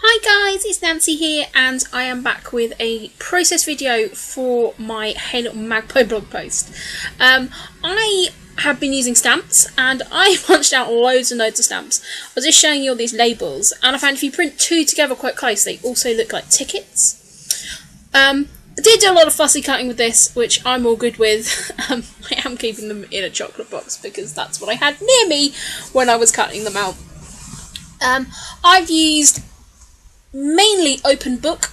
Hi guys, it's Nancy here and I am back with a process video for my Hey Little Magpie blog post. I have been using stamps and I punched out loads and loads of stamps. I was just showing you all these labels and I found if you print two together quite close they also look like tickets. I did do a lot of fussy cutting with this, which I'm all good with. I am keeping them in a chocolate box because that's what I had near me when I was cutting them out. I've used mainly open book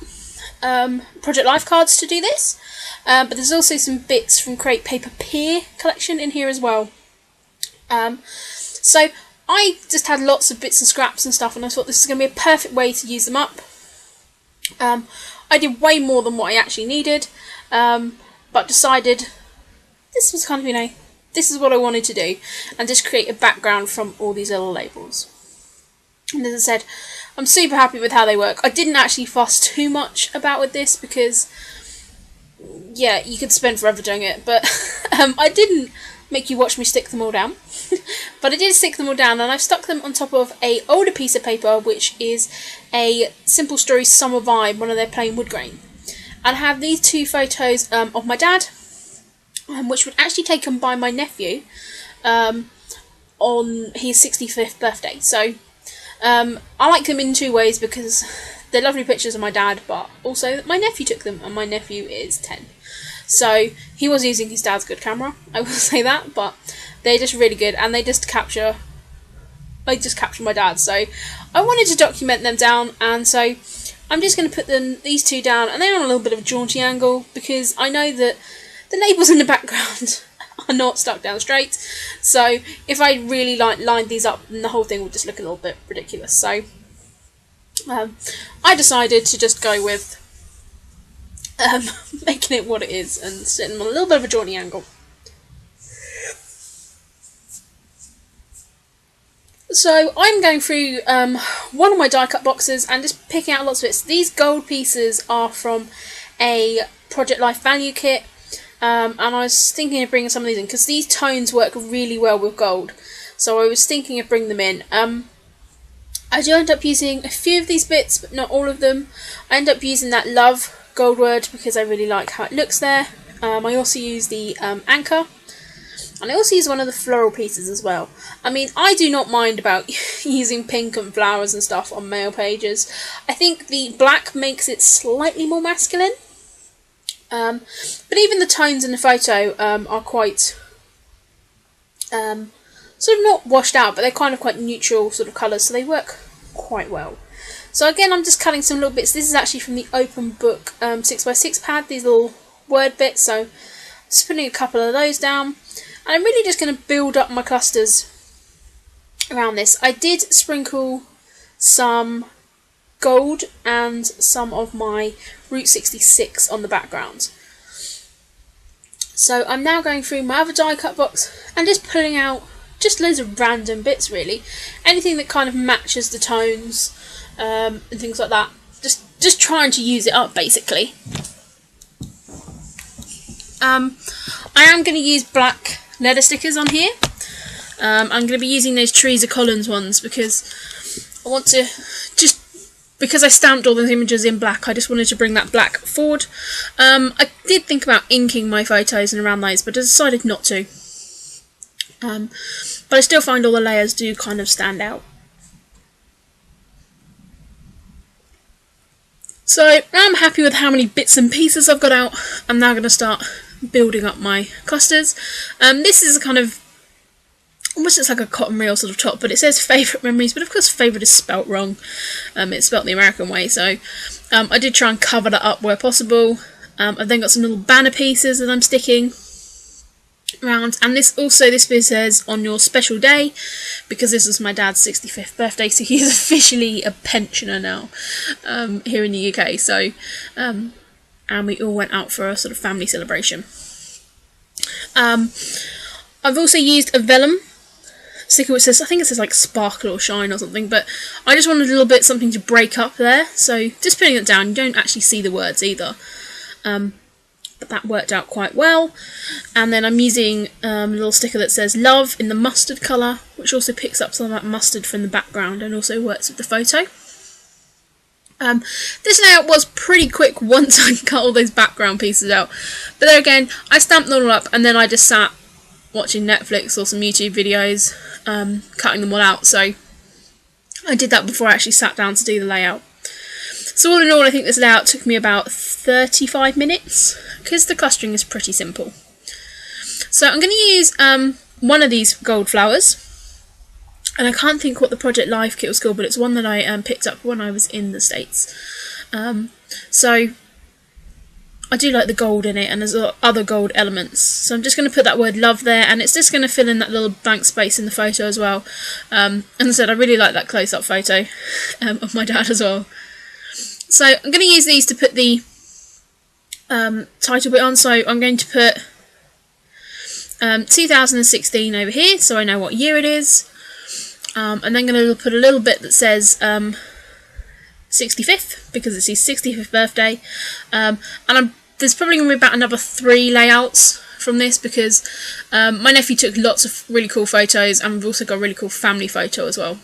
Project Life cards to do this, but there's also some bits from Create Paper Peer collection in here as well. So I just had lots of bits and scraps and stuff and I thought this is going to be a perfect way to use them up. I did way more than what I actually needed, but decided this was kind of, this is what I wanted to do and just create a background from all these little labels. And as I said, I'm super happy with how they work. I didn't actually fuss too much about with this because, yeah, you could spend forever doing it. But I didn't make you watch me stick them all down. But I did stick them all down and I've stuck them on top of an older piece of paper, which is a Simple Stories Summer Vibe, one of their plain wood grain. And I have these two photos of my dad, which were actually taken by my nephew on his 65th birthday. So I like them in two ways because they're lovely pictures of my dad, but also my nephew took them, and my nephew is 10. So he was using his dad's good camera, I will say that, but they're just really good, and they just capture my dad. So I wanted to document them down, and so I'm just going to put these two down, and they're on a little bit of a jaunty angle because I know that the labels in the background are not stuck down straight, so if I really lined these up, then the whole thing would just look a little bit ridiculous. So I decided to just go with making it what it is and setting them on a little bit of a jaunty angle. So I'm going through one of my die cut boxes and just picking out lots of bits. These gold pieces are from a Project Life value kit. And I was thinking of bringing some of these in because these tones work really well with gold, so I was thinking of bringing them in. I do end up using a few of these bits, but not all of them. I end up using that Love gold word because I really like how it looks there. I also use the anchor, and I also use one of the floral pieces as well. I mean, I do not mind about using pink and flowers and stuff on mail pages. I think the black makes it slightly more masculine. But even the tones in the photo are quite sort of not washed out, but they're kind of quite neutral sort of colours, so they work quite well. So again, I'm just cutting some little bits. This is actually from the open book 6x6 pad, these little word bits, so I'm just putting a couple of those down. And I'm really just going to build up my clusters around this. I did sprinkle some gold and some of my Route 66 on the background. So I'm now going through my other die cut box and just pulling out just loads of random bits, really. Anything that kind of matches the tones and things like that. Just trying to use it up, basically. I am going to use black leather stickers on here. I'm going to be using those Teresa Collins ones because I want to because I stamped all those images in black, I just wanted to bring that black forward. I did think about inking my photos and around those, but I decided not to. But I still find all the layers do kind of stand out. So now I'm happy with how many bits and pieces I've got out. I'm now going to start building up my clusters. This is a kind of almost looks like a cotton reel sort of top, but it says favourite memories, but of course favourite is spelt wrong. It's spelt the American way, so I did try and cover that up where possible. I've then got some little banner pieces that I'm sticking around, and this bit says on your special day, because this was my dad's 65th birthday, so he is officially a pensioner now here in the UK, so and we all went out for a sort of family celebration. I've also used a vellum sticker which says, I think it says like sparkle or shine or something, but I just wanted a little bit something to break up there, so just putting it down, you don't actually see the words either, but that worked out quite well. And then I'm using a little sticker that says love in the mustard colour, which also picks up some of that mustard from the background and also works with the photo. This layout was pretty quick once I cut all those background pieces out, but there again, I stamped them all up and then I just sat watching Netflix or some YouTube videos, cutting them all out. So I did that before I actually sat down to do the layout. So all in all, I think this layout took me about 35 minutes because the clustering is pretty simple. So I'm going to use one of these gold flowers. And I can't think what the Project Life kit was called, but it's one that I picked up when I was in the States. So I do like the gold in it, and there's other gold elements. So I'm just going to put that word love there, and it's just going to fill in that little blank space in the photo as well. And as I said, I really like that close-up photo of my dad as well. So I'm going to use these to put the title bit on. So I'm going to put 2016 over here, so I know what year it is. And then I'm going to put a little bit that says 65th, because it's his 65th birthday. There's probably going to be about another 3 layouts from this, because my nephew took lots of really cool photos, and we've also got a really cool family photo as well.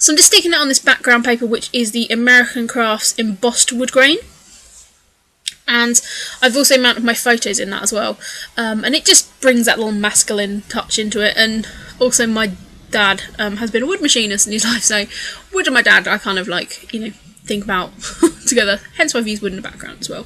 So I'm just sticking it on this background paper, which is the American Crafts embossed wood grain. And I've also mounted my photos in that as well. And it just brings that little masculine touch into it. And also my dad has been a wood machinist in his life, so wood and my dad I kind of like, you know, think about together, hence why I've used wood in the background as well.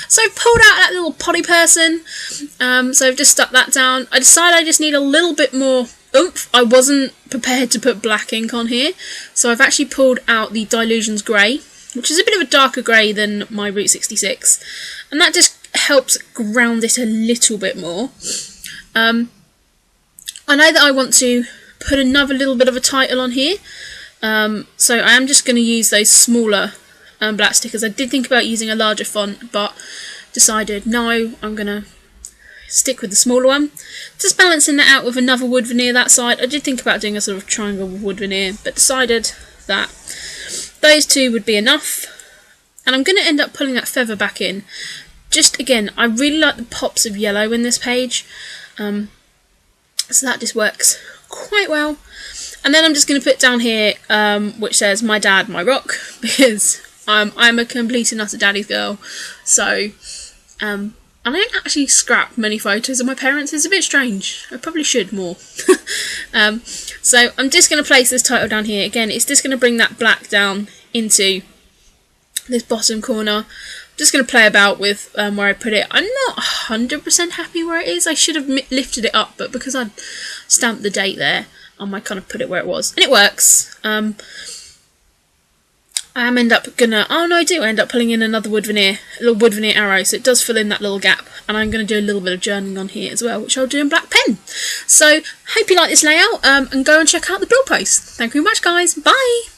So I've pulled out that little potty person, so I've just stuck that down. I decided I just need a little bit more oomph. I wasn't prepared to put black ink on here, so I've actually pulled out the Dilutions Grey, which is a bit of a darker grey than my Route 66, and that just helps ground it a little bit more. I know that I want to put another little bit of a title on here, so I am just going to use those smaller black stickers. I did think about using a larger font, but decided no, I'm going to stick with the smaller one. Just balancing that out with another wood veneer that side. I did think about doing a sort of triangle wood veneer, but decided that those 2 would be enough. And I'm going to end up pulling that feather back in. Just again, I really like the pops of yellow in this page, so that just works quite well. And then I'm just going to put down here which says my dad, my rock, because I'm a complete and utter daddy's girl. So and I don't actually scrap many photos of my parents. It's a bit strange. I probably should more. So I'm just going to place this title down here. Again, it's just going to bring that black down into this bottom corner. I'm just going to play about with where I put it. I'm not 100% happy where it is. I should have lifted it up, but because I stamped the date there, I might kind of put it where it was. And it works. I do end up pulling in another wood veneer, a little wood veneer arrow, so it does fill in that little gap. And I'm going to do a little bit of journaling on here as well, which I'll do in black pen. So, hope you like this layout, and go and check out the blog post. Thank you very much, guys. Bye!